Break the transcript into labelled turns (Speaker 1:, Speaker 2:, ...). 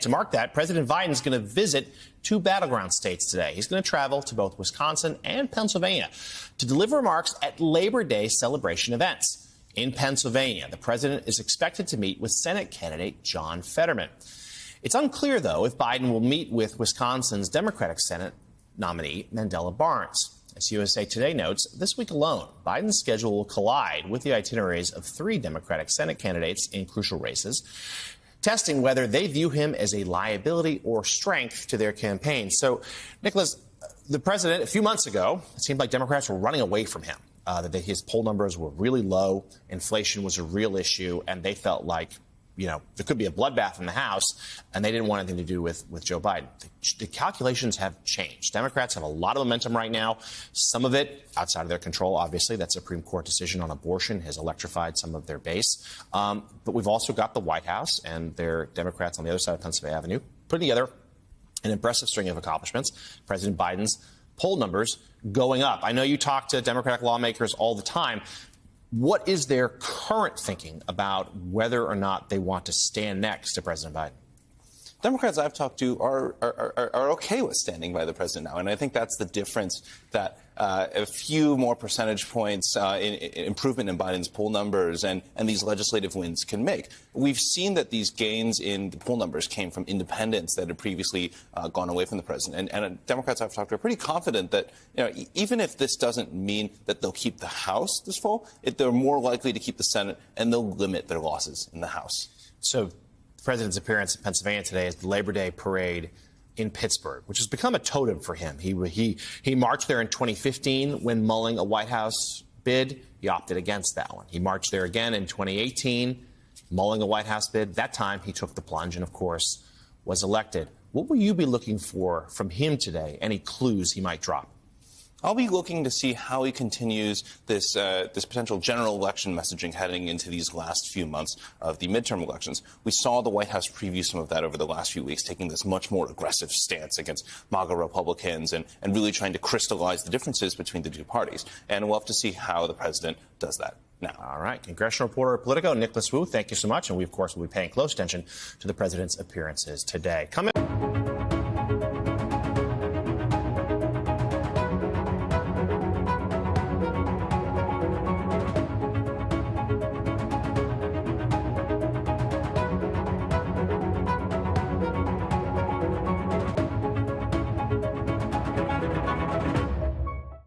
Speaker 1: To mark that, President Biden is going to visit two battleground states today. He's going to travel to both Wisconsin and Pennsylvania to deliver remarks at Labor Day celebration events. In Pennsylvania, the president is expected to meet with Senate candidate John Fetterman. It's unclear, though, if Biden will meet with Wisconsin's Democratic Senate nominee Mandela Barnes. As USA Today notes, this week alone, Biden's schedule will collide with the itineraries of three Democratic Senate candidates in crucial races, testing whether they view him as a liability or strength to their campaign. So, Nicholas, the president, a few months ago, it seemed like Democrats were running away from him, that his poll numbers were really low, inflation was a real issue, and they felt like, there could be a bloodbath in the House, and they didn't want anything to do with Joe Biden. The calculations have changed. Democrats have a lot of momentum right now, some of it outside of their control, obviously. That Supreme Court decision on abortion has electrified some of their base. But we've also got the White House and their Democrats on the other side of Pennsylvania Avenue putting together an impressive string of accomplishments. President Biden's poll numbers going up. I know you talk to Democratic lawmakers all the time. What is their current thinking about whether or not they want to stand next to President Biden?
Speaker 2: Democrats I've talked to are okay with standing by the president now, and I think that's the difference that a few more percentage points in improvement in Biden's poll numbers and these legislative wins can make. We've seen that these gains in the poll numbers came from independents that had previously gone away from the president, and Democrats I've talked to are pretty confident that even if this doesn't mean that they'll keep the House this fall, they're more likely to keep the Senate, and they'll limit their losses in the House.
Speaker 1: So the president's appearance in Pennsylvania today is the Labor Day parade in Pittsburgh, which has become a totem for him. He marched there in 2015 when mulling a White House bid. He opted against that one. He marched there again in 2018, mulling a White House bid. That time he took the plunge and, of course, was elected. What will you be looking for from him today? Any clues he might drop?
Speaker 2: I'll be looking to see how he continues this potential general election messaging heading into these last few months of the midterm elections. We saw the White House preview some of that over the last few weeks, taking this much more aggressive stance against MAGA Republicans and really trying to crystallize the differences between the two parties. And we'll have to see how the president does that now.
Speaker 1: All right. Congressional reporter at Politico, Nicholas Wu, thank you so much. And we, of course, will be paying close attention to the president's appearances today. Coming